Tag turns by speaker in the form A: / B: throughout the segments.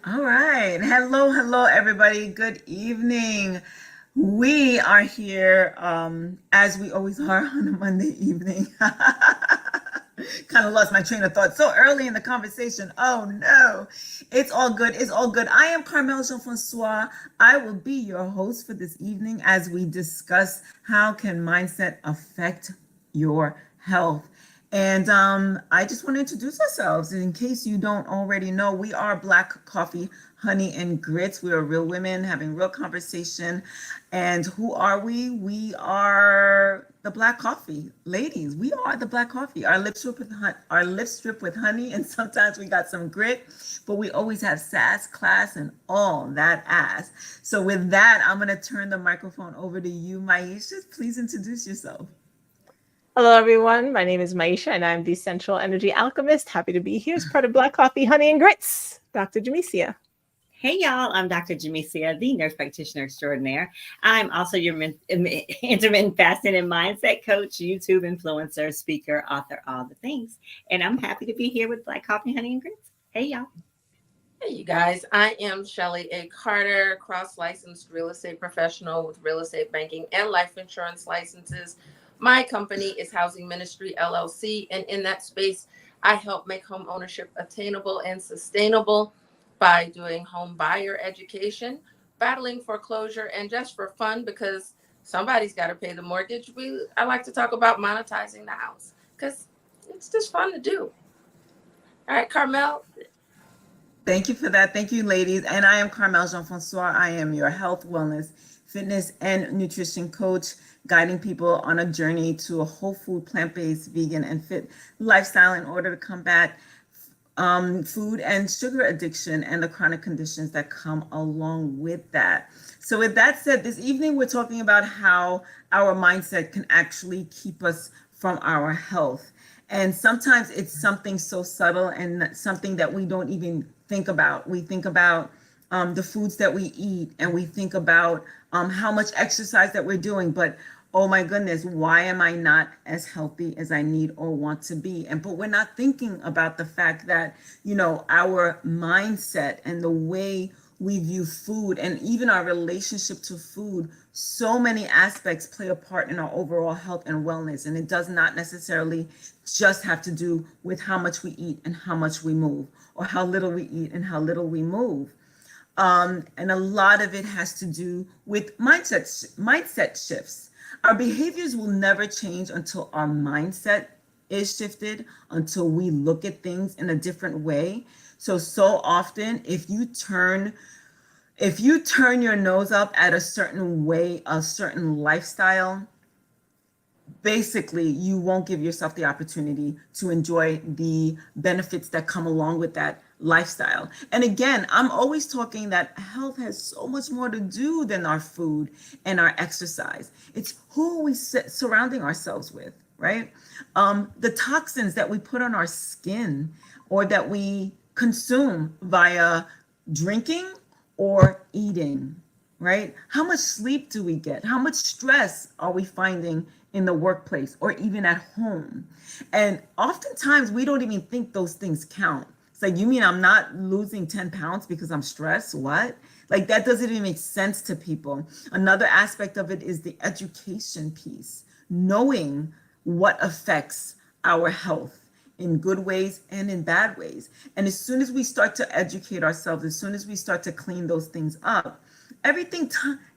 A: All right. Hello, hello, everybody. Good evening. We are here, as we always are on a Monday evening. Kind of lost my train of thought so early in the conversation. Oh no, it's all good. It's all good. I am Carmel Jean Francois. I will be your host for this evening as we discuss how can mindset affect your health. And I just want to introduce ourselves. In case you don't already know, we are Black Coffee, Honey, and Grits. We are real women having real conversation. And who are we? We are the Black Coffee ladies. We are the Black Coffee. Our lips drip with honey, and sometimes we got some grit, but we always have sass, class, and all that ass. So with that, I'm gonna turn the microphone over to you, Maisha. Please introduce yourself.
B: Hello, everyone. My name is Maisha, and I'm the Central Energy Alchemist. Happy to be here as part of Black Coffee, Honey, and Grits. Dr. Jamesia.
C: Hey y'all, I'm Dr. Jamesia, the nurse practitioner extraordinaire. I'm also your intermittent fasting and mindset coach, YouTube influencer, speaker, author, all the things. And I'm happy to be here with Black Coffee, Honey, and Grits. Hey y'all.
D: Hey, you guys. I am Shelly A. Carter, cross licensed real estate professional with real estate banking and life insurance licenses. My company is Housing Ministry LLC, and in that space, I help make home ownership attainable and sustainable by doing home buyer education, battling foreclosure, and just for fun because somebody's got to pay the mortgage. I like to talk about monetizing the house because it's just fun to do. All right, Carmel.
A: Thank you for that. Thank you, ladies. And I am Carmel Jean Francois. I am your health, wellness, fitness, and nutrition coach, guiding people on a journey to a whole food, plant based, vegan, and fit lifestyle in order to combat food and sugar addiction and the chronic conditions that come along with that. So, with that said, this evening we're talking about how our mindset can actually keep us from our health. And sometimes it's something so subtle and something that we don't even think about. We think about the foods that we eat, and we think about how much exercise that we're doing. But oh my goodness, why am I not as healthy as I need or want to be? And but we're not thinking about the fact that, our mindset and the way we view food and even our relationship to food, so many aspects play a part in our overall health and wellness. And it does not necessarily just have to do with how much we eat and how much we move, or how little we eat and how little we move. And a lot of it has to do with mindset shifts. Our behaviors will never change until our mindset is shifted, until we look at things in a different way. So often, if you turn your nose up at a certain way, a certain lifestyle, basically you won't give yourself the opportunity to enjoy the benefits that come along with that lifestyle. And again, I'm always talking that health has so much more to do than our food and our exercise. It's who we surrounding ourselves with, right? The toxins that we put on our skin or that we consume via drinking or eating, right? How much sleep do we get? How much stress are we finding in the workplace or even at home? And oftentimes we don't even think those things count. It's like, you mean I'm not losing 10 pounds because I'm stressed? What? Like, that doesn't even make sense to people. Another aspect of it is the education piece, knowing what affects our health in good ways and in bad ways. And as soon as we start to educate ourselves, as soon as we start to clean those things up, everything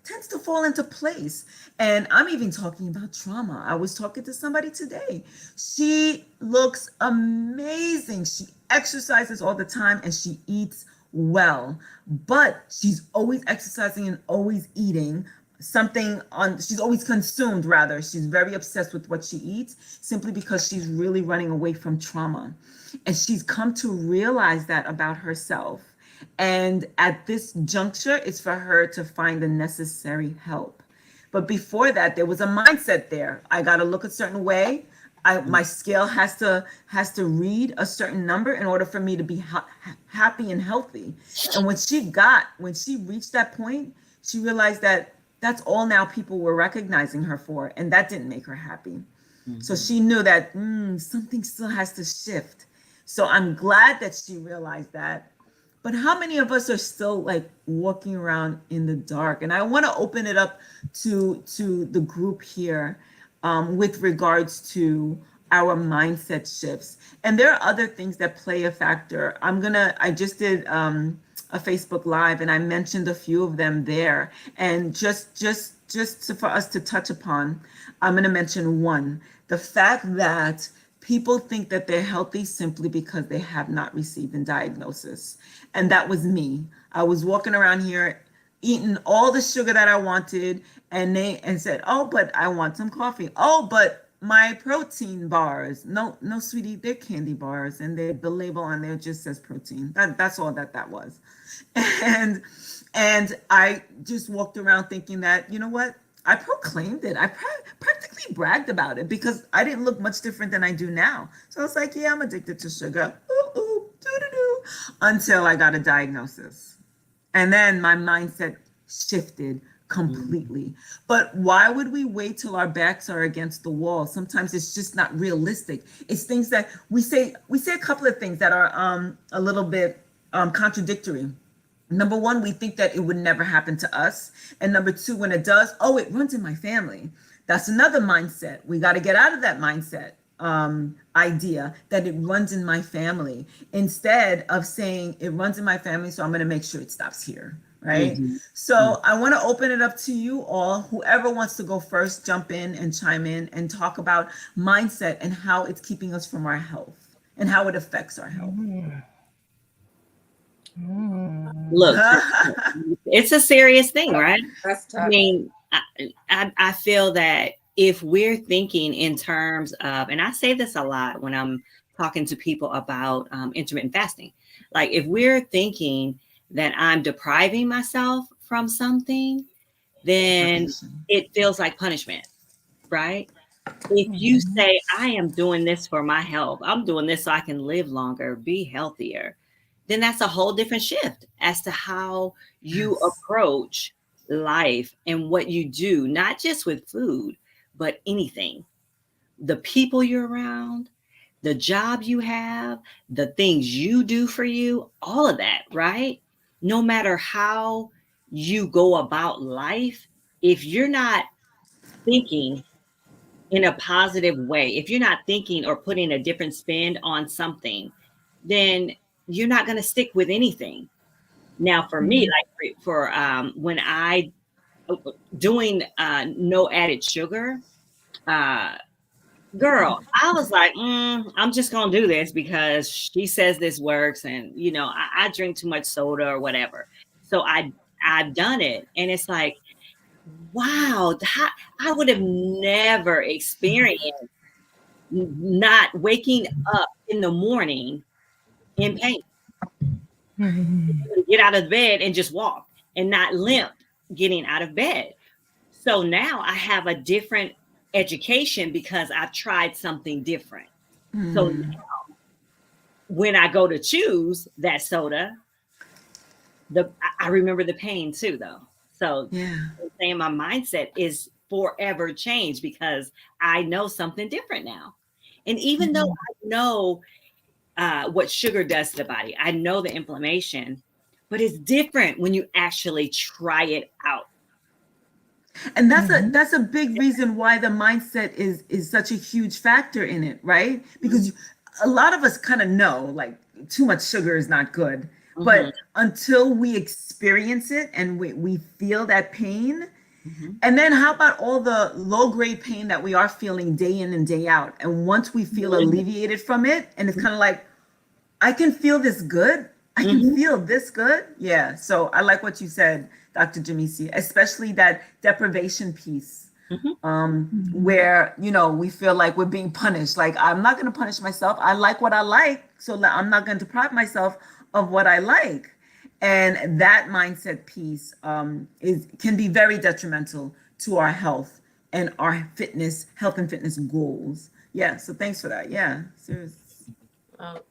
A: tends to fall into place. And I'm even talking about trauma. I was talking to somebody today. She looks amazing. She exercises all the time and she eats well, but she's always exercising and always eating she's always consumed, rather. She's very obsessed with what she eats simply because she's really running away from trauma. And she's come to realize that about herself. And at this juncture, it's for her to find the necessary help. But before that, there was a mindset there. I got to look a certain way. My scale has to read a certain number in order for me to be happy and healthy. And when she reached that point, she realized that that's all now people were recognizing her for, and that didn't make her happy. So she knew that something still has to shift. So I'm glad that she realized that. but how many of us are still like walking around in the dark? And I want to open it up to the group here, with regards to our mindset shifts. And there are other things that play a factor. I just did a Facebook Live, and I mentioned a few of them there. And for us to touch upon, I'm going to mention one: the fact that people think that they're healthy simply because they have not received a diagnosis. And that was me. I was walking around here eating all the sugar that I wanted, and said, "Oh, but I want some coffee. Oh, but my protein bars." No, sweetie, they're candy bars, and the label on there just says protein. That's all that was. And I just walked around thinking that, you know what? I proclaimed it. I practically bragged about it because I didn't look much different than I do now. So I was like, yeah, I'm addicted to sugar. Ooh, ooh, doo-doo-doo. Until I got a diagnosis. And then my mindset shifted completely. But why would we wait till our backs are against the wall? Sometimes it's just not realistic. It's things that we say a couple of things that are a little bit contradictory. Number one, we think that it would never happen to us. And number two, when it does, oh, it runs in my family. That's another mindset. We got to get out of that mindset idea that it runs in my family, instead of saying it runs in my family, so I'm going to make sure it stops here. Right. Mm-hmm. So I want to open it up to you all. Whoever wants to go first, jump in and chime in and talk about mindset and how it's keeping us from our health and how it affects our health.
C: Look, it's a serious thing, right?
D: That's tough.
C: I mean, I feel that if we're thinking in terms of, and I say this a lot when I'm talking to people about intermittent fasting, like if we're thinking that I'm depriving myself from something, then it feels like punishment, right? If you say, I am doing this for my health, I'm doing this so I can live longer, be healthier, then that's a whole different shift as to how you approach life and what you do, not just with food, but anything. The people you're around, the job you have, the things you do for you, all of that, right? No matter how you go about life, if you're not thinking in a positive way, if you're not thinking or putting a different spin on something, then you're not going to stick with anything. Now, for me, like for when I doing no added sugar, girl, I was like, I'm just going to do this because she says this works. And, you know, I drink too much soda or whatever. So I've done it. And it's like, wow, I would have never experienced not waking up in the morning in pain. Get out of bed and just walk and not limp getting out of bed. So now I have a different education because I've tried something different. So now when I go to choose that soda, I remember the pain too, though. So I'm saying my mindset is forever changed because I know something different now. And even though I know what sugar does to the body, I know the inflammation, but it's different when you actually try it out.
A: And that's a big reason why the mindset is such a huge factor in it, right? Because a lot of us kind of know like too much sugar is not good, but until we experience it and we feel that pain, and then how about all the low grade pain that we are feeling day in and day out? And once we feel alleviated from it, and it's kind of like, I can feel this good. I can feel this good. Yeah. So I like what you said, Dr. Jamesia, especially that deprivation piece, where, you know, we feel like we're being punished. Like, I'm not going to punish myself. I like what I like. So I'm not going to deprive myself of what I like. And that mindset piece can be very detrimental to our health and our health and fitness goals. Yeah. So thanks for that. Yeah. Seriously.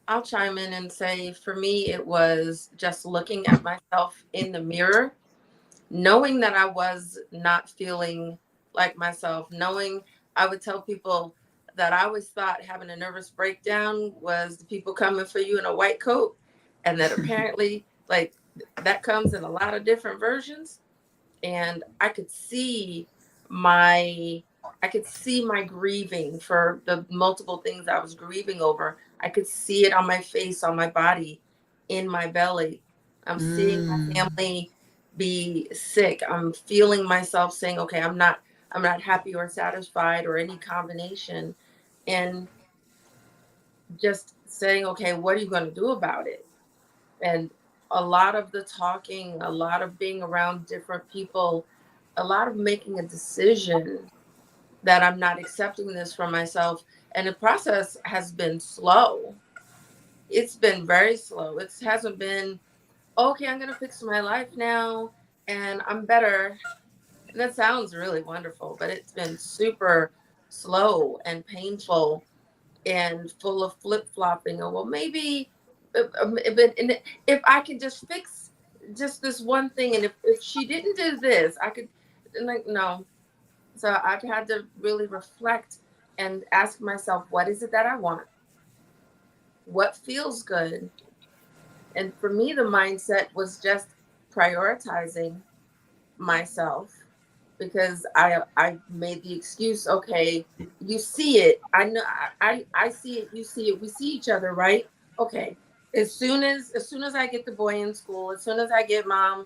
D: I'll chime in and say, for me, it was just looking at myself in the mirror, knowing that I was not feeling like myself, knowing I would tell people that I always thought having a nervous breakdown was the people coming for you in a white coat, and that apparently Like that comes in a lot of different versions. And I could see my grieving for the multiple things I was grieving over. I could see it on my face, on my body, in my belly. I'm seeing my family be sick. I'm feeling myself saying, okay, I'm not happy or satisfied or any combination. And just saying, okay, what are you going to do about it? And a lot of the talking, a lot of being around different people, a lot of making a decision that I'm not accepting this for myself. And the process has been slow. It's been very slow. It hasn't been, okay, I'm going to fix my life now and I'm better. And that sounds really wonderful, but it's been super slow and painful and full of flip-flopping. Or well, maybe if I could just fix just this one thing, and if she didn't do this, I could, like, no. So I've had to really reflect and ask myself, what is it that I want? What feels good? And for me, the mindset was just prioritizing myself, because I made the excuse, okay, you see it. I know I see it, you see it, we see each other, right? Okay. As soon as I get the boy in school, as soon as I get mom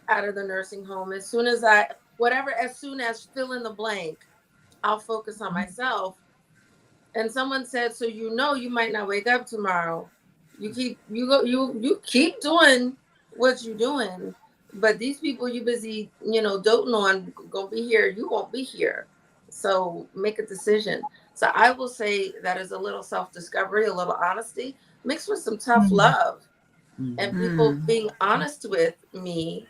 D: out of the nursing home, as soon as fill in the blank, I'll focus on myself. And someone said, so you might not wake up tomorrow. You keep doing what you're doing, but these people you busy, doting on gonna be here, you won't be here. So make a decision. So I will say that is a little self-discovery, a little honesty, mixed with some tough love, and people being honest with me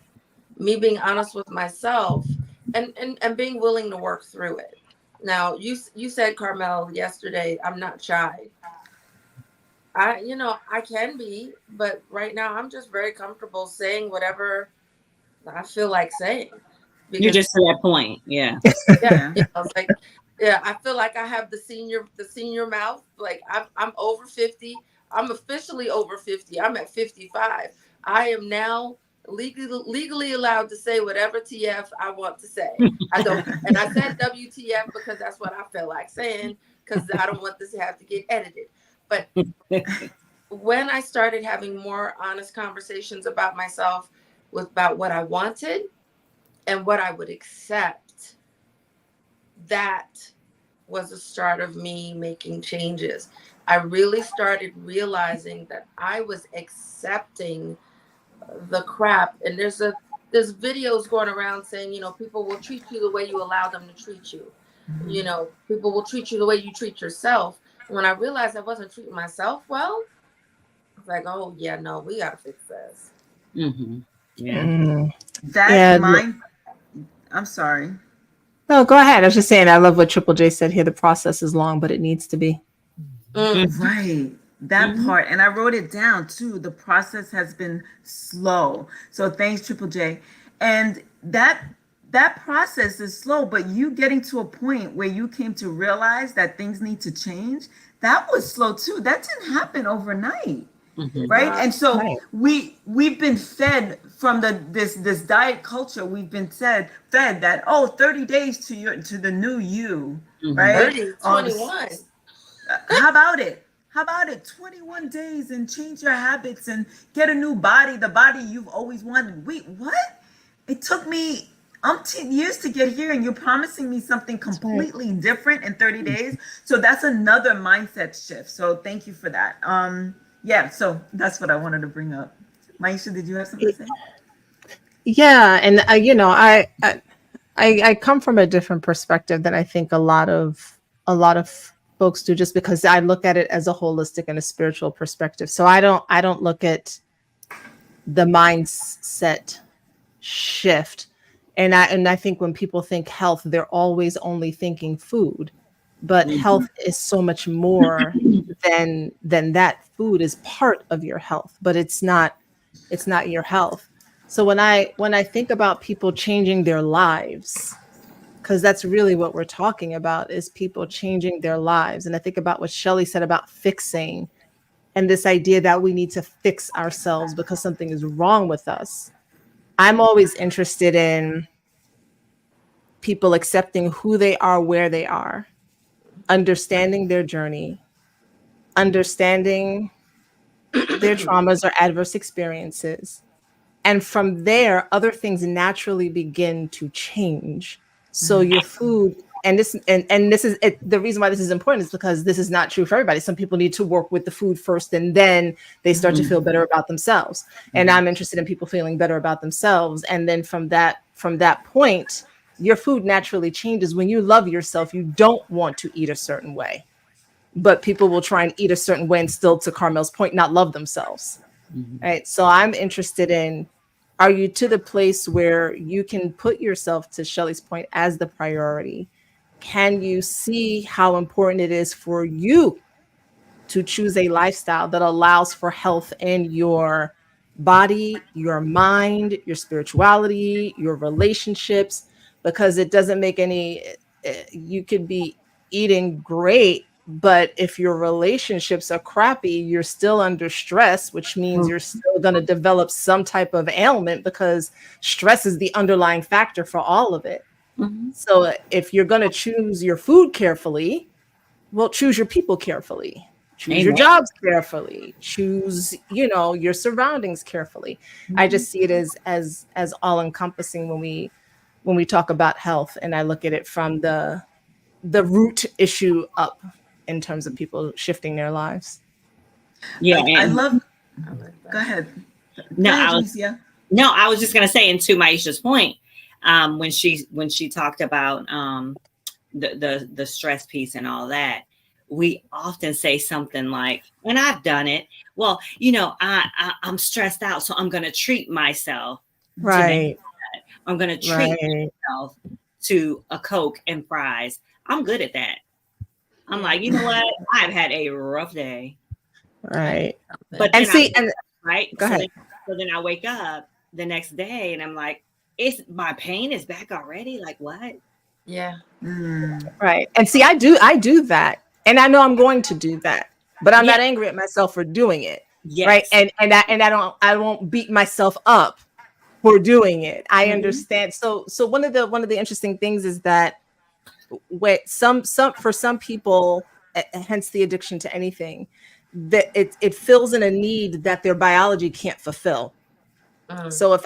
D: being honest with myself, and being willing to work through it. Now, you said, Carmel, yesterday, I'm not shy. I can be, but right now I'm just very comfortable saying whatever I feel like saying.
C: Because, you're just to that point. Yeah.
D: Yeah. It's like, yeah, I feel like I have the senior mouth. Like I'm over 50. I'm officially over 50. I'm at 55. I am now legally allowed to say whatever TF I want to say. I don't, and I said WTF because that's what I feel like saying, because I don't want this to have to get edited. But when I started having more honest conversations about myself, about what I wanted and what I would accept, that was the start of me making changes. I really started realizing that I was accepting the crap. And there's videos going around saying, people will treat you the way you allow them to treat you. People will treat you the way you treat yourself. When I realized I wasn't treating myself well, I was like, oh yeah, no, we gotta fix this.
C: Mm-hmm. Yeah.
A: I'm sorry.
B: No, go ahead. I was just saying, I love what Triple J said here. The process is long, but it needs to be.
A: Right. That part. And I wrote it down too. The process has been slow. So thanks, Triple J. And that process is slow, but you getting to a point where you came to realize that things need to change, that was slow too. That didn't happen overnight. Right. And so we've been fed from this diet culture. We've been fed that, 30 days to the new you, right?
D: 30, 21.
A: How about it? 21 days and change your habits and get a new body, the body you've always wanted. Wait, what? It took me umpteen years to get here, and you're promising me something completely different in 30 days. So that's another mindset shift. So thank you for that. Yeah, so that's what I wanted to bring up. Maisha, did you have something to say?
B: Yeah, and I come from a different perspective than I think a lot of folks do, just because I look at it as a holistic and a spiritual perspective. So I don't look at the mindset shift, and I think when people think health, they're always only thinking food. But health is so much more than that. Food is part of your health, but it's not your health. So when I think about people changing their lives, because that's really what we're talking about, is people changing their lives. And I think about what Shelley said about fixing. and this idea that we need to fix ourselves because something is wrong with us. I'm always interested in people accepting who they are, where they are, understanding their journey, understanding their traumas or adverse experiences. And from there, other things naturally begin to change. So your food, and this is it, the reason why this is important is because this is not true for everybody. Some people need to work with the food first, and then they start to feel better about themselves. And I'm interested in people feeling better about themselves. And then from that point, your food naturally changes. When you love yourself, you don't want to eat a certain way, but people will try and eat a certain way and still, to Carmel's point, not love themselves. Right. So I'm interested in, are you to the place where you can put yourself, to Shelley's point, as the priority? Can you see how important it is for you to choose a lifestyle that allows for health in your body, your mind, your spirituality, your relationships? Because it doesn't make any, you could be eating great, but if your relationships are crappy, you're still under stress, which means you're still going to develop some type of ailment, because stress is the underlying factor for all of it. So if you're going to choose your food carefully, well, choose your people carefully, choose your jobs carefully, choose, your surroundings carefully. I just see it as all encompassing when we talk about health, and I look at it from the root issue up in terms of people shifting their lives.
C: Yeah,
A: I love. Go ahead.
C: No,
A: Go ahead,
C: I was
A: Janicia.
C: No, I was just going to say, and to Maisha's point, when she talked about the stress piece and all that, we often say something like, and I've done it, well, I'm stressed out, so I'm going to treat myself.
B: Right.
C: I'm going to treat myself to a Coke and fries. I'm good at that. I'm like, you know what? I've had a rough day.
B: Right.
C: But
B: And
C: then
B: see,
C: right.
B: Go ahead.
C: So then I wake up the next day and I'm like, my pain is back already. Like what?
D: Yeah.
B: Right. And see, I do that. And I know I'm going to do that, but I'm not angry at myself for doing it.
C: Yes.
B: Right. And I won't beat myself up for doing it. I understand. So one of the interesting things is that for some people, hence the addiction to anything, that it fills in a need that their biology can't fulfill. So if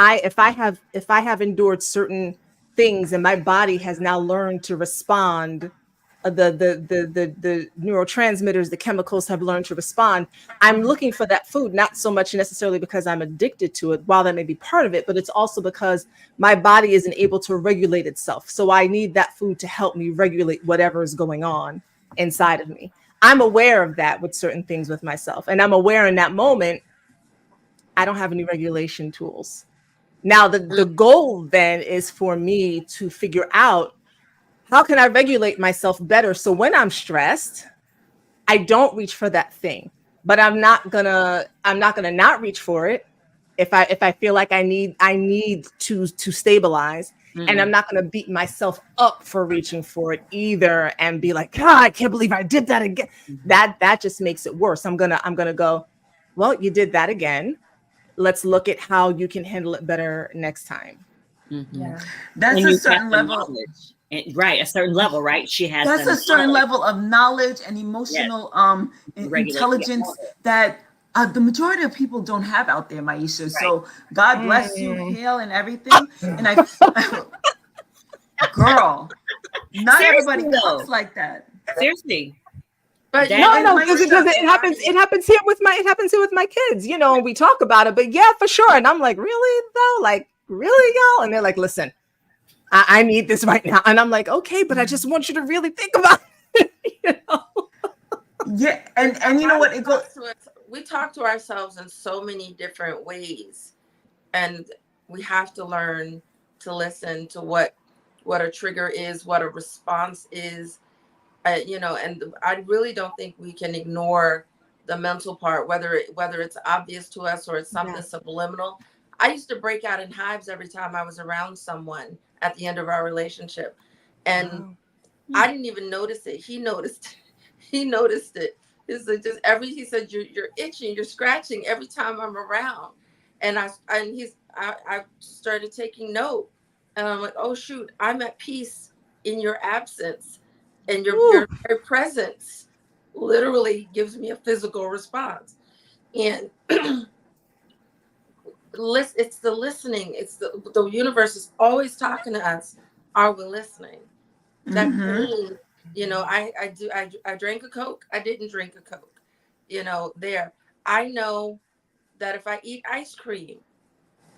B: I have endured certain things and my body has now learned to respond, the neurotransmitters, the chemicals have learned to respond, I'm looking for that food, not so much necessarily because I'm addicted to it, while that may be part of it, but it's also because my body isn't able to regulate itself. So I need that food to help me regulate whatever is going on inside of me. I'm aware of that with certain things with myself. And I'm aware in that moment, I don't have any regulation tools. Now, the goal then is for me to figure out, how can I regulate myself better? So when I'm stressed, I don't reach for that thing, but I'm not gonna not reach for it if I feel like I need to stabilize. And I'm not going to beat myself up for reaching for it either and be like, God, I can't believe I did that again. That just makes it worse. I'm going to go, well, you did that again. Let's look at how you can handle it better next time.
D: Yeah.
A: That's
C: And
A: a
C: you
A: certain
C: have the
A: level.
C: knowledge. Right, a certain level, right? She has
A: That's
C: the
A: a certain
C: knowledge.
A: level of knowledge and emotional
C: Regulate
A: intelligence that the majority of people don't have out there, Maisha. So God bless you, hail and everything. And girl, not
C: Seriously,
A: everybody
C: though.
A: talks like that.
C: Seriously.
D: But
B: No, because it happens here with my kids, and we talk about it, but yeah, for sure. And I'm like, really though? Like, really, y'all? And they're like, listen, I need this right now. And I'm like, okay, but I just want you to really think about it.
A: Yeah, and you know what? It goes.
D: We talk to ourselves in so many different ways, and we have to learn to listen to what a trigger is, what a response is. And I really don't think we can ignore the mental part, whether it's obvious to us or it's something subliminal. I used to break out in hives every time I was around someone at the end of our relationship, and I didn't even notice it. He noticed it he said you're itching, you're scratching every time I'm around. And I started taking note, and I'm like, oh shoot, I'm at peace in your absence, and your very presence literally gives me a physical response. And it's the listening. It's the universe is always talking to us. Are we listening? That pain, I drank a Coke. I didn't drink a Coke. I know that if I eat ice cream,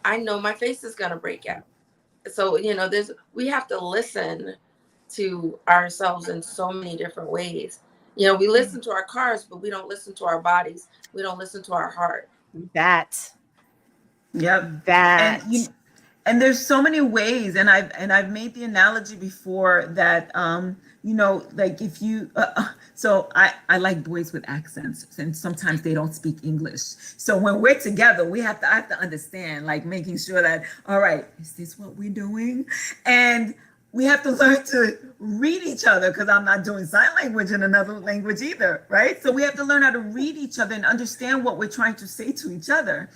D: I know my face is gonna break out. So, we have to listen to ourselves in so many different ways. We listen to our cars, but we don't listen to our bodies. We don't listen to our heart.
A: Yep.
B: That.
A: And there's so many ways, and I've made the analogy before that like if you so I like boys with accents, and sometimes they don't speak English. So when we're together, I have to understand, like making sure that, all right, is this what we're doing? And we have to learn to read each other, because I'm not doing sign language in another language either, right? So we have to learn how to read each other and understand what we're trying to say to each other.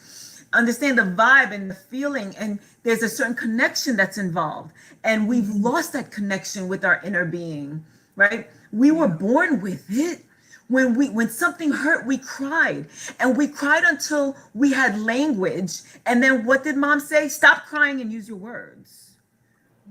A: Understand the vibe and the feeling, and there's a certain connection that's involved, and we've lost that connection with our inner being, right? We were born with it. When something hurt, we cried, and we cried until we had language. And then what did mom say? Stop crying and use your words.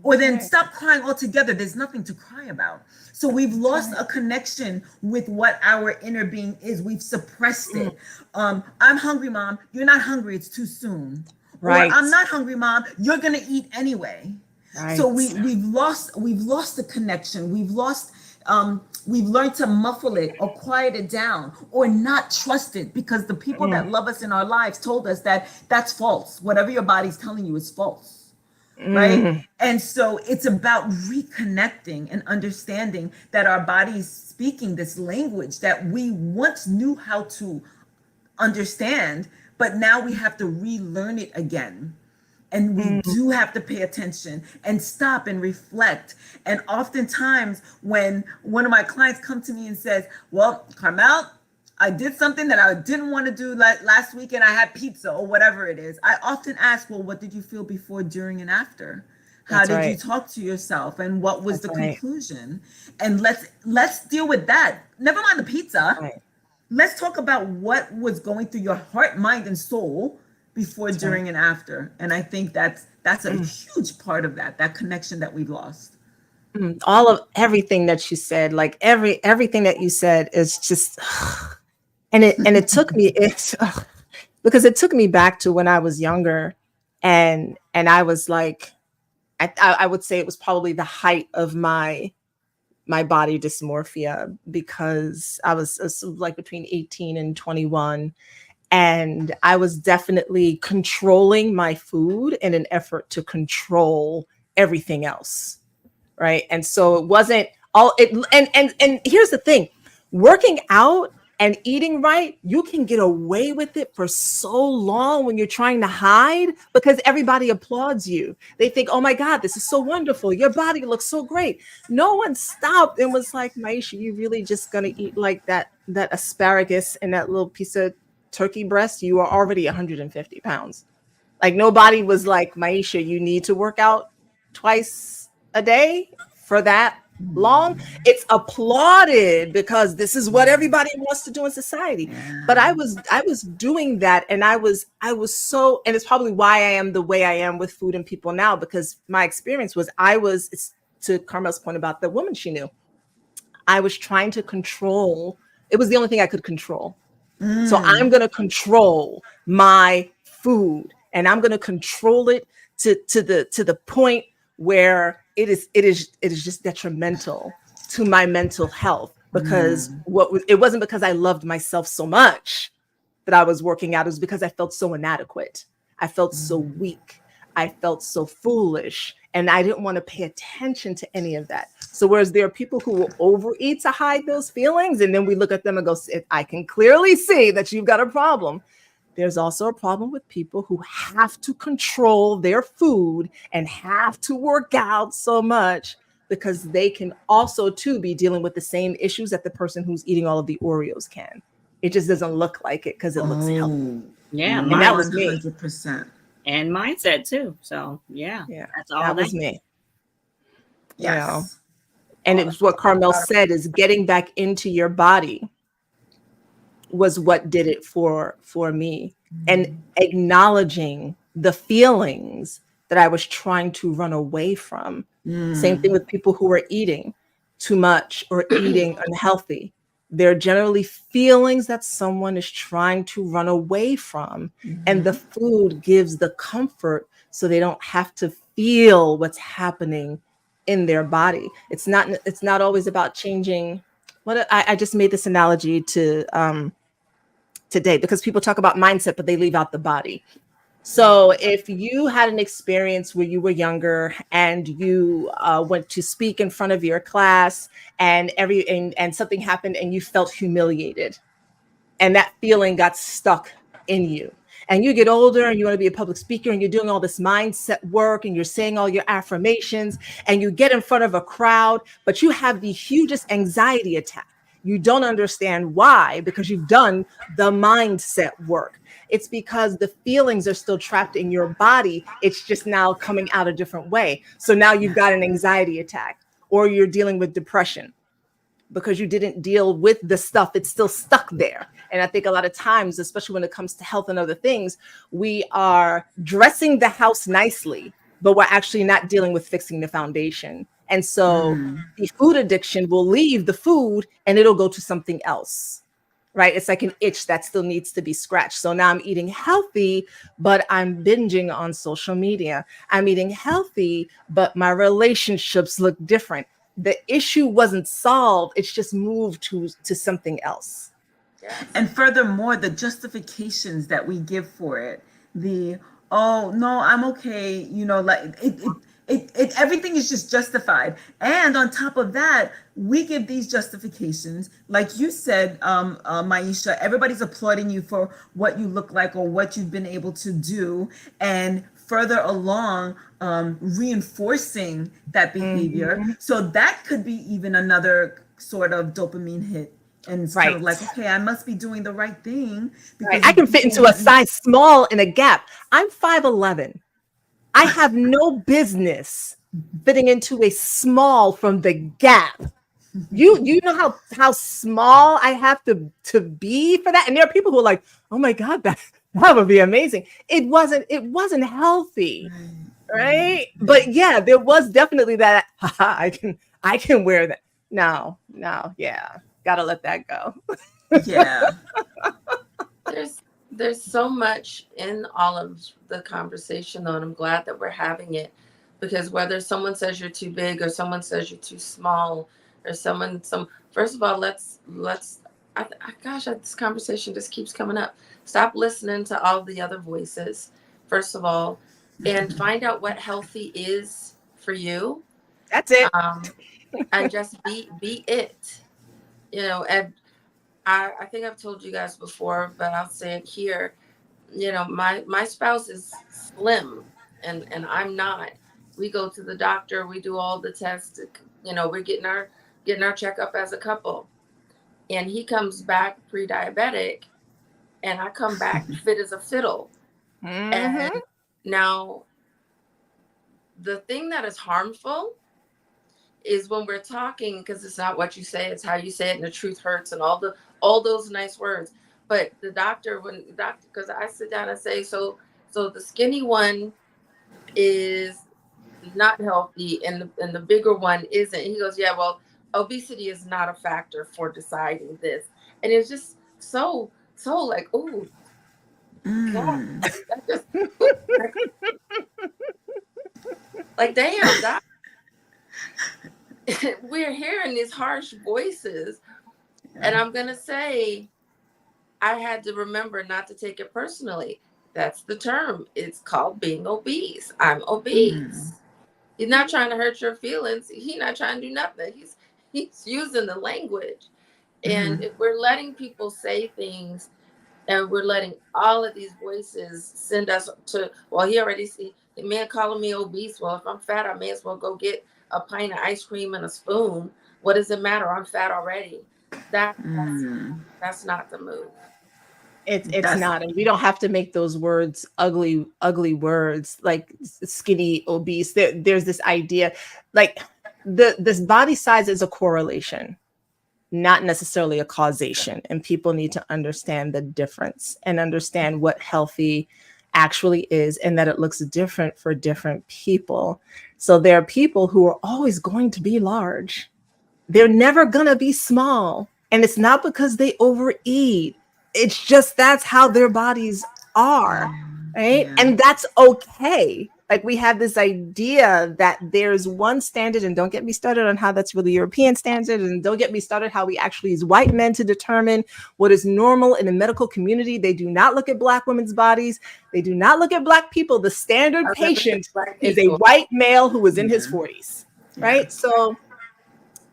A: Or then stop crying altogether. There's nothing to cry about. So we've lost a connection with what our inner being is. We've suppressed it. I'm hungry, mom. You're not hungry. It's too soon.
B: Right.
A: Or I'm not hungry, mom. You're gonna eat anyway.
B: Right.
A: So we've lost the connection. We've learned to muffle it or quiet it down or not trust it, because the people that love us in our lives told us that that's false. Whatever your body's telling you is false. Right. And so it's about reconnecting and understanding that our body's speaking this language that we once knew how to understand, but now we have to relearn it again. And we do have to pay attention and stop and reflect. And oftentimes when one of my clients come to me and says, well, Carmel, I did something that I didn't want to do last weekend. I had pizza or whatever it is. I often ask, well, what did you feel before, during, and after? How did you talk to yourself? And what was the conclusion? And let's deal with that. Never mind the pizza. Right. Let's talk about what was going through your heart, mind, and soul before, during, and after. And I think that's a huge part of that connection that we've lost.
B: All of everything that you said, like everything that you said is just... And it took me, because it took me back to when I was younger, and I was like, I would say it was probably the height of my body dysmorphia, because I was like between 18 and 21, and I was definitely controlling my food in an effort to control everything else, right? And so it wasn't all it. And here's the thing: working out and eating right, you can get away with it for so long when you're trying to hide, because everybody applauds you. They think, oh my God, this is so wonderful. Your body looks so great. No one stopped and was like, Maisha, you really just gonna eat like that asparagus and that little piece of turkey breast? You are already 150 pounds. Like, nobody was like, Maisha, you need to work out twice a day for that long. It's applauded because this is what everybody wants to do in society. But I was doing that, and I was so, and it's probably why I am the way I am with food and people now, because my experience was it's to Carmel's point about the woman she knew. I was trying to control. It was the only thing I could control. So I'm going to control my food, and I'm going to control it to the point where it is just detrimental to my mental health, because it wasn't because I loved myself so much that I was working out. It was because I felt so inadequate. I felt so weak. I felt so foolish, and I didn't want to pay attention to any of that. So whereas there are people who will overeat to hide those feelings, and then we look at them and go, I can clearly see that you've got a problem. There's also a problem with people who have to control their food and have to work out so much because they can also too be dealing with the same issues that the person who's eating all of the Oreos can. It just doesn't look like it because it looks healthy.
C: Yeah,
B: And that was me.
A: 100%.
C: And mindset too. So yeah,
B: Yeah,
C: that's all
B: that was me.
A: Yes.
B: You know? And it was what Carmel said, is getting back into your body was what did it for me. And acknowledging the feelings that I was trying to run away from. Same thing with people who are eating too much or eating unhealthy. They're generally feelings that someone is trying to run away from. And the food gives the comfort so they don't have to feel what's happening in their body. It's not always about changing. I just made this analogy to today, because people talk about mindset, but they leave out the body. So if you had an experience where you were younger and you went to speak in front of your class and something happened and you felt humiliated, and that feeling got stuck in you, and you get older and you want to be a public speaker and you're doing all this mindset work and you're saying all your affirmations and you get in front of a crowd, but you have the hugest anxiety attack. You don't understand why, because you've done the mindset work. It's because the feelings are still trapped in your body. It's just now coming out a different way. So now you've got an anxiety attack, or you're dealing with depression because you didn't deal with the stuff. It's still stuck there. And I think a lot of times, especially when it comes to health and other things, we are dressing the house nicely, but we're actually not dealing with fixing the foundation. And so the food addiction will leave the food and it'll go to something else, right? It's like an itch that still needs to be scratched. So now I'm eating healthy, but I'm binging on social media. I'm eating healthy, but my relationships look different. The issue wasn't solved. It's just moved to something else.
D: Yes.
A: And furthermore, the justifications that we give for it, oh no, I'm okay, like it everything is just justified. And on top of that, we give these justifications, like you said, Maisha, everybody's applauding you for what you look like or what you've been able to do, and further along, reinforcing that behavior. So that could be even another sort of dopamine hit. And it's kind of like, okay, I must be doing the right thing. Because
B: I can fit into a size small in a Gap. I'm 5'11". I have no business fitting into a small from the Gap. You know how small I have to be for that? And there are people who are like, oh my God, that would be amazing. It wasn't healthy. Right. But yeah, there was definitely that. I can wear that. No, yeah. Gotta let that go.
A: Yeah.
D: There's so much in all of the conversation, though, and I'm glad that we're having it, because whether someone says you're too big or someone says you're too small, or first of all, this conversation just keeps coming up. Stop listening to all the other voices, first of all, and find out what healthy is for you.
B: That's it.
D: And just be it. And I think I've told you guys before, but I'll say it here. My spouse is slim and I'm not. We go to the doctor, we do all the tests, we're getting our checkup as a couple. And he comes back pre-diabetic and I come back fit as a fiddle. And now the thing that is harmful is when we're talking, because it's not what you say, it's how you say it, and the truth hurts, and all those nice words. But the doctor, because I sit down and say, so the skinny one is not healthy, and the bigger one isn't. He goes, yeah, well, obesity is not a factor for deciding this, and it's just so like, oh, God, that just like, damn, that. We're hearing these harsh voices, and I'm gonna say I had to remember not to take it personally. That's the term. It's called being obese. I'm obese. He's not trying to hurt your feelings. He's not trying to do nothing. He's using the language. And if we're letting people say things, and we're letting all of these voices send us to, well, he already see the man calling me obese. Well, if I'm fat, I may as well go get a pint of ice cream and a spoon. What does it matter? I'm fat already. That's not the move.
B: It's not, and we don't have to make those words ugly words like skinny, obese. There's this idea, like this body size is a correlation, not necessarily a causation, and people need to understand the difference and understand what healthy actually is, and that it looks different for different people. So there are people who are always going to be large. They're never gonna be small, and it's not because they overeat. It's just that's how their bodies are, right?
A: Yeah.
B: And that's okay. Like we have this idea that there's one standard, and don't get me started on how that's really European standard, and don't get me started how we actually use white men to determine what is normal in the medical community. They do not look at Black women's bodies. They do not look at Black people. The standard patient is a white male who is in his 40s, right? So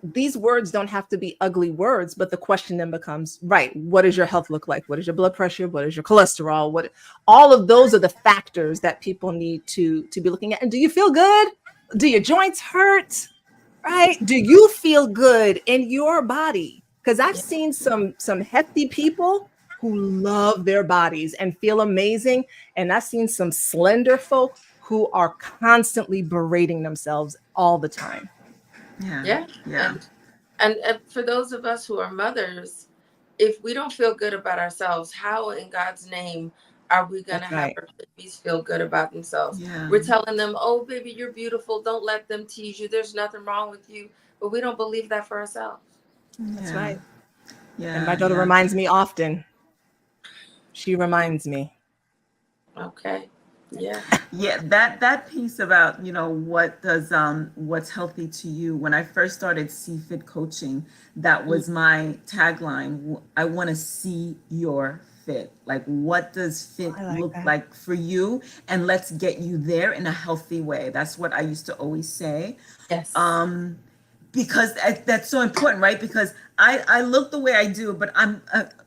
B: these words don't have to be ugly words, but the question then becomes, right, what does your health look like? What is your blood pressure? What is your cholesterol? What, all of those are the factors that people need to be looking at. And do you feel good? Do your joints hurt? Right? Do you feel good in your body? Because I've seen some hefty people who love their bodies and feel amazing. And I've seen some slender folk who are constantly berating themselves all the time.
D: Yeah. And for those of us who are mothers, if we don't feel good about ourselves, how in God's name are we going to have our babies feel good about themselves? We're telling them, oh, baby, you're beautiful. Don't let them tease you. There's nothing wrong with you. But we don't believe that for ourselves.
B: That's right.
A: Yeah.
B: And my daughter reminds me often. She reminds me.
D: Okay. Yeah.
A: Yeah, that piece about, you know, what does what's healthy to you. When I first started CFIT coaching, that was my tagline. I want to see your fit. Like, what does fit look like for you? And let's get you there in a healthy way. That's what I used to always say.
D: Yes.
A: Because that's so important, right? Because I look the way I do, but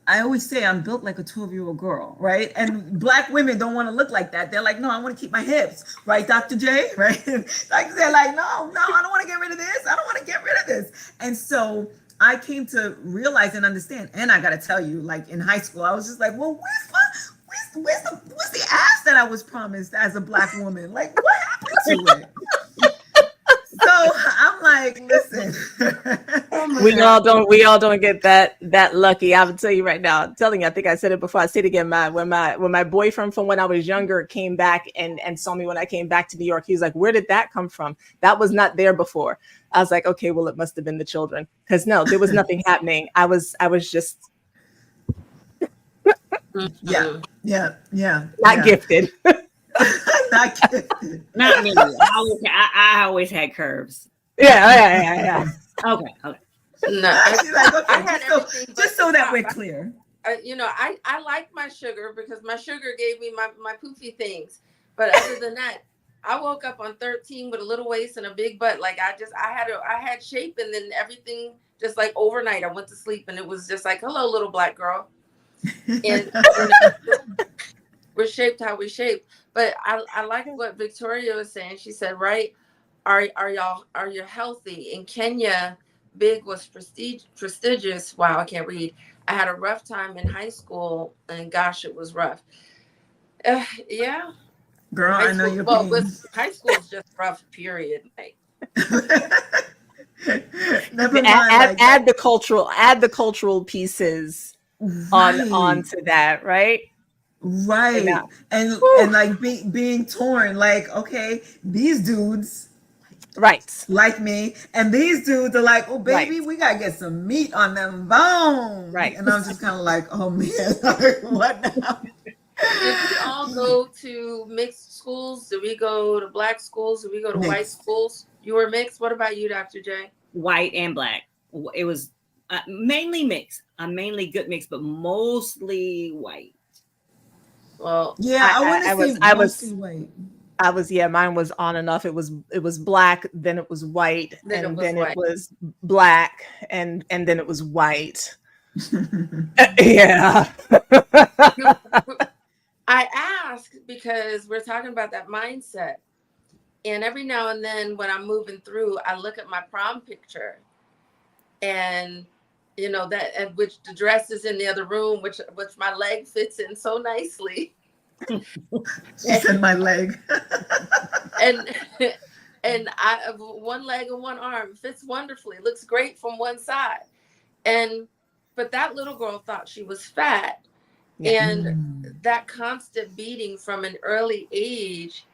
A: I always say I'm built like a 12-year-old girl, right? And Black women don't want to look like that. They're like, no, I want to keep my hips, right, Dr. J, right? Like they're like, no, I don't want to get rid of this. I don't want to get rid of this. And so I came to realize and understand. And I got to tell you, like in high school, I was just like, well, where's the ass that I was promised as a Black woman? Like, what happened to it? So I'm like, listen.
B: We all don't get that lucky. I will tell you right now. I'm telling you, I think I said it before. I say it again. When my boyfriend from when I was younger came back and saw me when I came back to New York, he was like, "Where did that come from? That was not there before." I was like, "Okay, well, it must have been the children, because no, there was nothing happening. I was just not gifted."
C: Not me. I always had curves.
B: Yeah.
C: Okay.
D: No,
A: Like, okay,
D: I had everything
A: just so that we're clear.
D: You know, I like my sugar because my sugar gave me my poofy things. But other than that, I woke up on 13 with a little waist and a big butt. Like I had shape, and then everything just like overnight. I went to sleep and it was just like, hello, little Black girl. And we're shaped how we shape. But I like what Victoria was saying. She said, right, are you healthy? In Kenya, big was prestigious. Wow, I can't read. I had a rough time in high school, and gosh, it was rough. Yeah.
A: Girl, I know you're
D: high school is just rough, period. Like,
A: never mind,
B: add the cultural pieces onto that, right?
A: Right. And like being torn, like, okay, these dudes like me, and these dudes are like, oh baby, we gotta get some meat on them bones.
B: Right.
A: And I'm just kind of like, oh man, like, what now?
D: Did we all go to mixed schools? Did we go to Black schools? Did we go to white schools? You were mixed. What about you, Dr. J?
C: White and Black. It was mainly mixed. I'm mainly good mix, but mostly white.
D: Well,
A: yeah, I was white.
B: Mine was on and off. It was Black, then it was white,
D: then
B: it was Black, and then it was white. Yeah.
D: I ask because we're talking about that mindset. And every now and then when I'm moving through, I look at my prom picture, and that, and which the dress is in the other room, which my leg fits in so nicely.
A: She said my leg.
D: and and I have one leg and one arm, fits wonderfully, looks great from one side. But that little girl thought she was fat.
B: Yeah.
D: And that constant beating from an early age,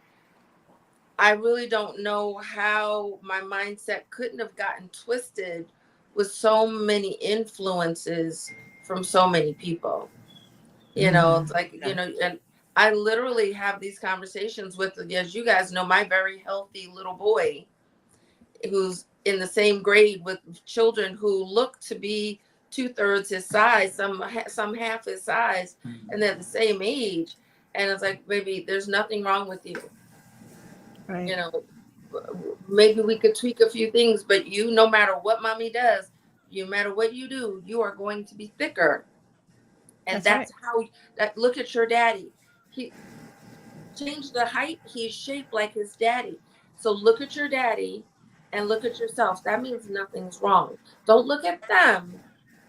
D: I really don't know how my mindset couldn't have gotten twisted with so many influences from so many people. It's like, and I literally have these conversations with, as you guys know, my very healthy little boy who's in the same grade with children who look to be 2/3 his size, some half his size, and they're the same age. And it's like, maybe there's nothing wrong with you.
B: Right.
D: Maybe we could tweak a few things, but no matter what mommy does, no matter what you do, you are going to be thicker. And that's right. Look at your daddy. He changed the height. He's shaped like his daddy. So look at your daddy and look at yourself. That means nothing's wrong. Don't look at them.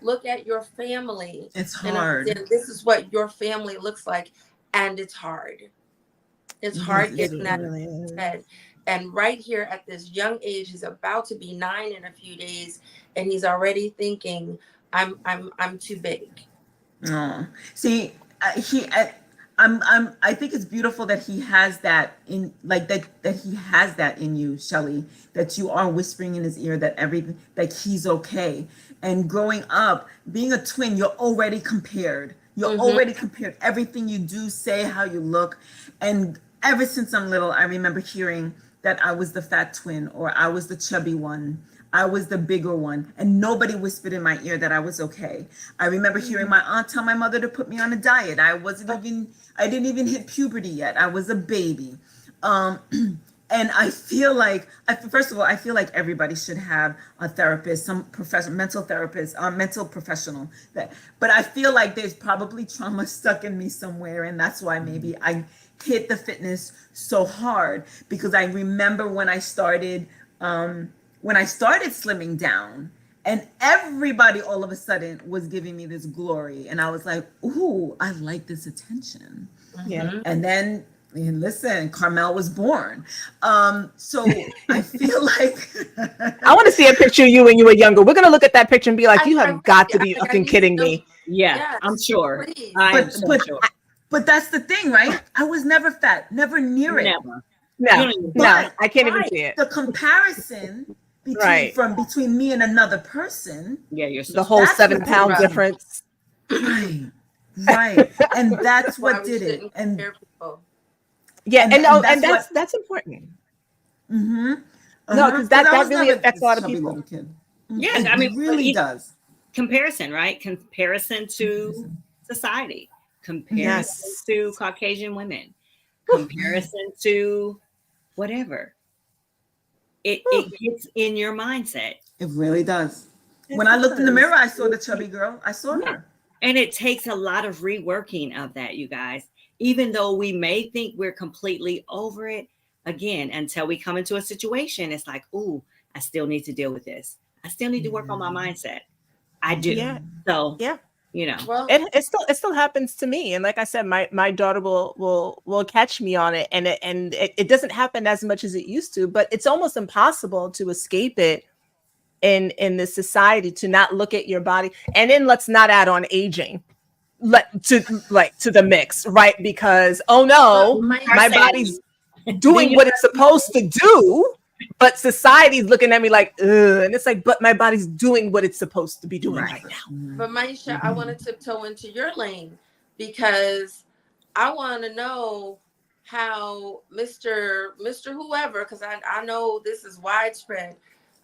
D: Look at your family.
A: It's hard.
D: And this is what your family looks like. And it's hard. It's hard getting that in his head. And right here at this young age, he's about to be 9 in a few days, and he's already thinking, I'm too big.
A: Oh, see, I think it's beautiful that he has that in, like, that he has that in you, Shelly, that you are whispering in his ear that he's okay. And growing up, being a twin, you're already compared. You're already compared. Everything you do, say, how you look. And ever since I'm little, I remember hearing that I was the fat twin, or I was the chubby one, I was the bigger one, and nobody whispered in my ear that I was okay. I remember hearing my aunt tell my mother to put me on a diet. I didn't even hit puberty yet. I was a baby. And I feel like, first of all, I feel like everybody should have a therapist, some mental therapist, mental professional. But I feel like there's probably trauma stuck in me somewhere, and that's why maybe I hit the fitness so hard, because I remember when I started slimming down, and everybody all of a sudden was giving me this glory, and I was like, ooh, I like this attention.
B: Yeah.
A: And then, listen, Carmel was born. So I feel like
B: I want to see a picture of you when you were younger. We're gonna look at that picture and be like, you have got to be fucking kidding me.
C: Yeah, I'm sure.
A: But that's the thing, right? I was never fat, never near it.
C: Never.
B: No, I can't even see it.
A: The comparison between me and another person.
C: Yeah, you're
B: the whole 7 pound difference.
A: Right. And that's what did it. And
B: yeah, and that's important.
A: Mm-hmm.
B: No, because that really affects a lot of people.
C: Yeah,
A: it really does.
C: Comparison, right? Comparison to society. Comparison to Caucasian women. Comparison to whatever. It gets in your mindset.
A: It really does. When I looked in the mirror, I saw the chubby girl. I saw her.
C: And it takes a lot of reworking of that, you guys. Even though we may think we're completely over it, again, until we come into a situation, it's like, ooh, I still need to deal with this. I still need to work on my mindset. I do.
B: Yeah.
C: So
B: yeah.
C: Well,
B: it still happens to me, and like I said, my daughter will catch me on it, and it doesn't happen as much as it used to, but it's almost impossible to escape it in this society, to not look at your body. And then let's not add on aging to the mix, right? Because my body's doing what it's supposed to do, but society's looking at me like, ugh. And it's like, but my body's doing what it's supposed to be doing right now.
D: But Maisha, I want to tiptoe into your lane, because I want to know how Mr. Whoever, because I know this is widespread.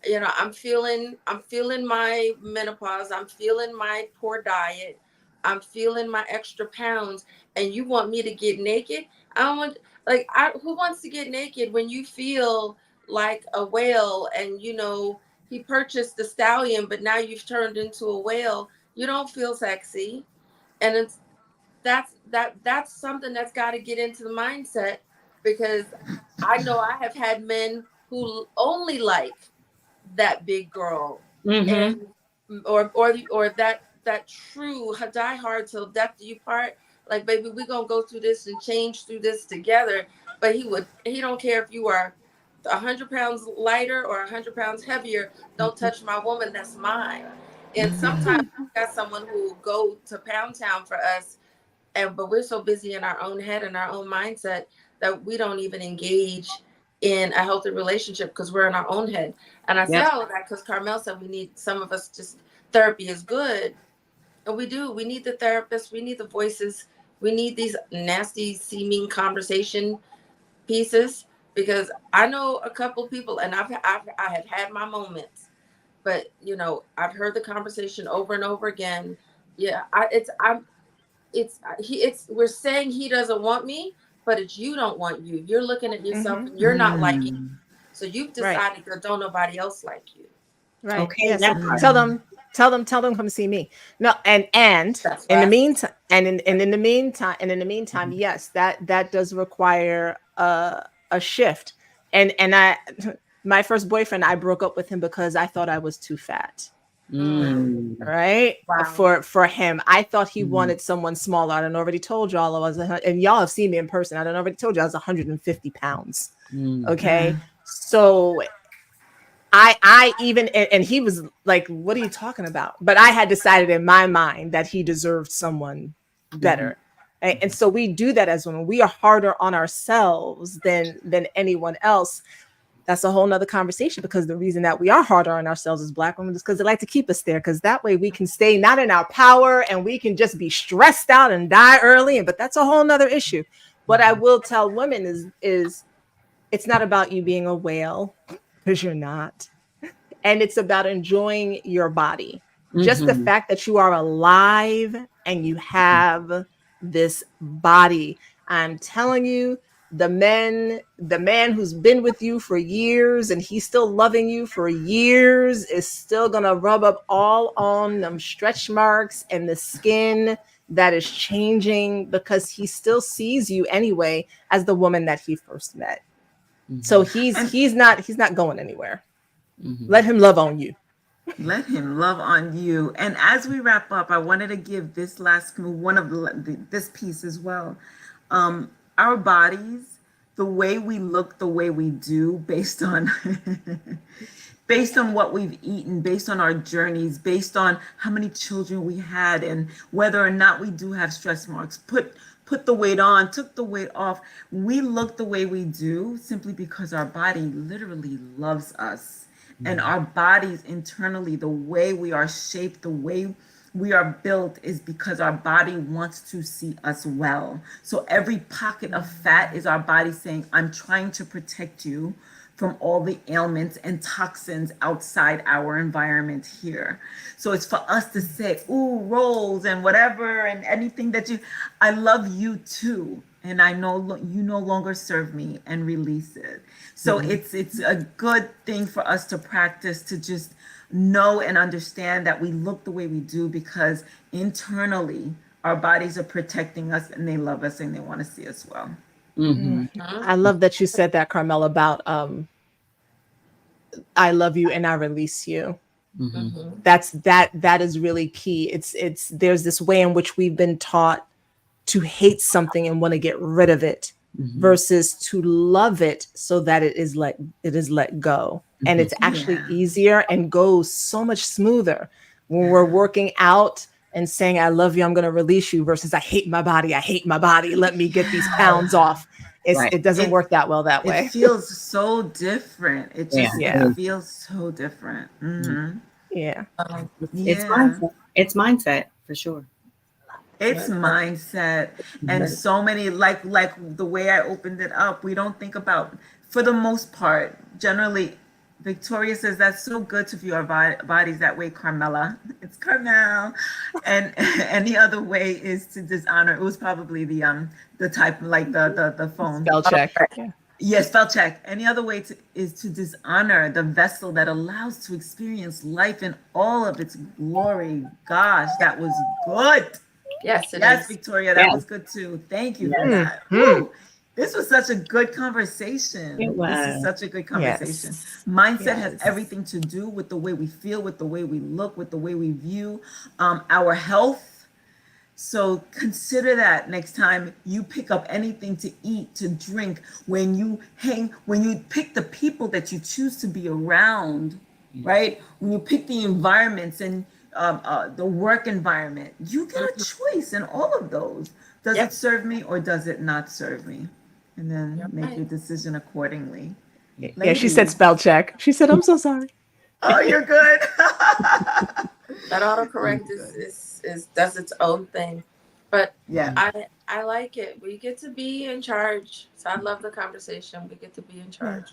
D: I'm feeling my menopause. I'm feeling my poor diet. I'm feeling my extra pounds, and you want me to get naked? Who wants to get naked when you feel like a whale, and he purchased the stallion, but now you've turned into a whale? You don't feel sexy. And that's something that's got to get into the mindset, because I know I have had men who only like that big girl,
C: Mm-hmm.
D: and or that true die hard till death do you part. Like, baby, we gonna go through this and change through this together. But he don't care if you are 100 pounds lighter or 100 pounds heavier. Don't touch my woman, that's mine. And sometimes we got someone who will go to Pound Town for us, but we're so busy in our own head and our own mindset that we don't even engage in a healthy relationship because we're in our own head. And I say
C: Yep.
D: all of that because Carmel said we need, some of us, just therapy is good. And we do. We need the therapists. We need the voices. We need these nasty, seeming conversation pieces, because I know a couple people, and I have had my moments, but I've heard the conversation over and over again. Yeah, we're saying he doesn't want me, but it's you don't want you. You're looking at yourself and you're not liking you. So you've decided that don't nobody else like you.
B: Right.
C: Okay,
B: Yeah,
C: that
B: so
C: part.
B: tell them come see me. No, and
D: That's
B: in the
D: right.
B: meantime, in the meantime, yes, that does require a shift. And my first boyfriend, I broke up with him because I thought I was too fat.
C: Mm.
B: Right.
D: Wow.
B: For him, I thought he wanted someone smaller. I done already told y'all I was, and y'all have seen me in person. I done already told you I was 150 pounds. Okay. So I even, and he was like, what are you talking about? But I had decided in my mind that he deserved someone better. And so we do that as women. We are harder on ourselves than anyone else. That's a whole nother conversation, because the reason that we are harder on ourselves as Black women is because they like to keep us there, because that way we can stay not in our power and we can just be stressed out and die early. But that's a whole nother issue. What I will tell women is it's not about you being a whale, because you're not. And it's about enjoying your body. Just the fact that you are alive and you have this body. I'm telling you, the man who's been with you for years and he's still loving you for years is still gonna rub up all on them stretch marks and the skin that is changing, because he still sees you anyway as the woman that he first met. So he's not going anywhere. Let him love on you.
A: Let him love on you. And as we wrap up, I wanted to give this last one of this piece as well. Our bodies, the way we look, the way we do, based on based on what we've eaten, based on our journeys, based on how many children we had, and whether or not we do have stress marks, put the weight on, took the weight off. We look the way we do simply because our body literally loves us. And our bodies internally, the way we are shaped, the way we are built, is because our body wants to see us well. So every pocket of fat is our body saying, I'm trying to protect you from all the ailments and toxins outside our environment here. So it's for us to say, ooh, rolls and whatever, and anything that I love you too. And I know you no longer serve me, and release it. So it's a good thing for us to practice, to just know and understand that we look the way we do because internally our bodies are protecting us and they love us and they want to see us well.
B: I love that you said that, Carmel, about I love you and I release you. That is really key. It's there's this way in which we've been taught to hate something and want to get rid of it, versus to love it so that it is let go. And it's actually easier and goes so much smoother when we're working out and saying, I love you, I'm going to release you, versus I hate my body, let me get these pounds off. It doesn't work that well that way.
A: It feels so different. It just it feels so different.
B: Yeah.
C: It's mindset. It's mindset for sure.
A: It's mindset. And so many, like the way I opened it up, we don't think about, for the most part, generally, Victoria says that's so good to view our bodies that way, Carmela. It's Carmel. And any other way is to dishonor. It was probably the type, like the phone.
B: Spell check.
A: Yes, spell check. Any other way is to dishonor the vessel that allows to experience life in all of its glory. Gosh, that was good.
D: Yes, it
A: Yes,
D: is.
A: Victoria, that was good too. Thank you for that. Woo. This was such a good conversation.
C: It
A: This
C: was.
A: is such a good conversation.
B: Yes.
A: Mindset has
B: Yes.
A: everything to do with the way we feel, with the way we look, with the way we view our health. So consider that next time you pick up anything to eat, to drink, when you pick the people that you choose to be around, right? When you pick the environments and the work environment, you get a choice in all of those. Does
D: Yep.
A: it serve me or does it not serve me? And then
D: You're
A: make
D: right.
A: your decision accordingly.
B: Yeah, she said
A: Ladies.
B: spell check. She said, I'm so sorry.
A: Oh, you're good.
D: That autocorrect is does its own thing. But
A: Yeah.
D: I like it. We get to be in charge. So I love the conversation. We get to be in charge.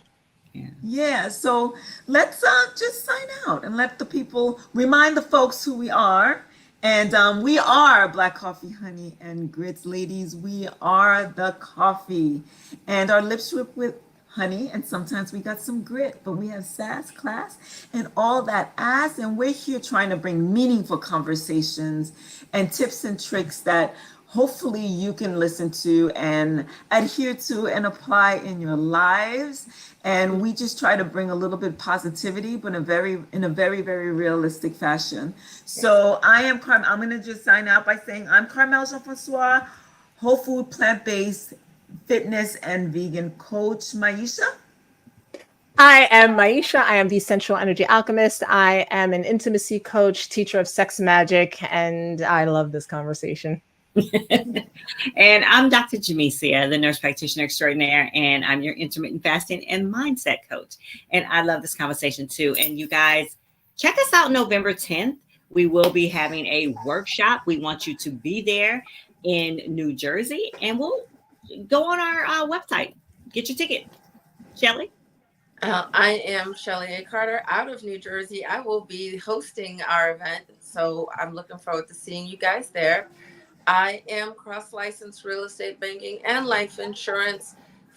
A: Yeah, so let's just sign out and let the people remind the folks who we are. And we are Black Coffee, Honey, and Grits. Ladies, we are the coffee. And our lips drip with honey, and sometimes we got some grit, but we have sass, class, and all that ass. And we're here trying to bring meaningful conversations and tips and tricks that hopefully you can listen to and adhere to and apply in your lives. And we just try to bring a little bit positivity, but in a very, very realistic fashion. So I am Carmel. I'm gonna just sign out by saying I'm Carmel Jean-Francois, whole food, plant-based, fitness and vegan coach. Maisha.
B: I am Maisha. I am the Sensual Energy Alchemist. I am an intimacy coach, teacher of sex magic, and I love this conversation.
C: And I'm Dr. Jamesia, the nurse practitioner extraordinaire, and I'm your intermittent fasting and mindset coach. And I love this conversation too. And you guys, check us out November 10th. We will be having a workshop. We want you to be there in New Jersey, and we'll go on our website, get your ticket. Shelly?
D: I am Shelly A. Carter out of New Jersey. I will be hosting our event, so I'm looking forward to seeing you guys there. I am cross-licensed real estate banking and life insurance.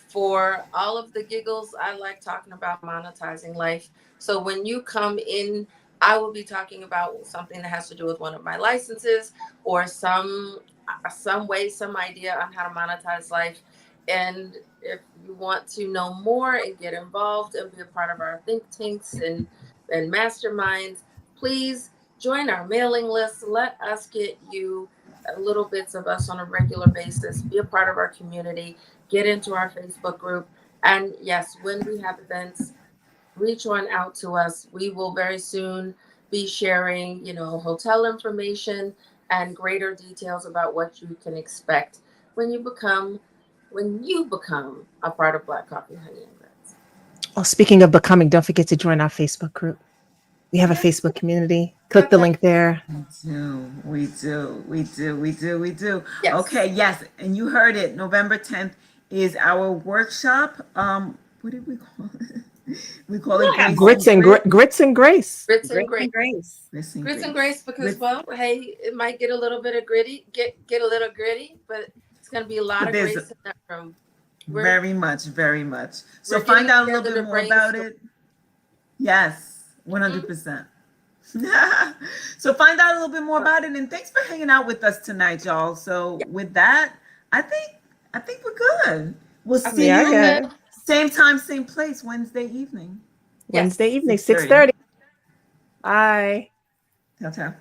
D: For all of the giggles, I like talking about monetizing life. So when you come in, I will be talking about something that has to do with one of my licenses or some way, some idea on how to monetize life. And if you want to know more and get involved and be a part of our think tanks and masterminds, please join our mailing list. Let us get you little bits of us on a regular basis. Be a part of our community. Get into our Facebook group. And yes, when we have events, reach on out to us. We will very soon be sharing, hotel information and greater details about what you can expect when you become a part of Black Coffee, Honey, and Grits.
B: Oh, speaking of becoming, don't forget to join our Facebook group. We have a Facebook community. Click the link there.
A: We do.
D: Yes.
A: Okay, yes. And you heard it. November 10th is our workshop. What did we call it? We call it
B: Grits and Grace.
D: Grits and
C: Grace.
D: Grace.
A: Grits and
D: Grits and
A: Grace.
D: Grace, because hey, it might get a little bit of gritty, get a little gritty, but it's gonna be a lot
A: But
D: of
A: there's
D: grace in that room.
A: Very much. So
D: we're
A: find
D: getting
A: out a little
D: together
A: bit
D: to
A: more about
D: brainstorm.
A: it. Yes, 100%. So find out a little bit more about it, and thanks for hanging out with us tonight, y'all. So with that, I think we're good. We'll see you
B: good.
A: same time, same place, Wednesday evening.
B: Wednesday evening,
A: 6:30.
B: 6:30. Bye.
A: Ciao, ciao.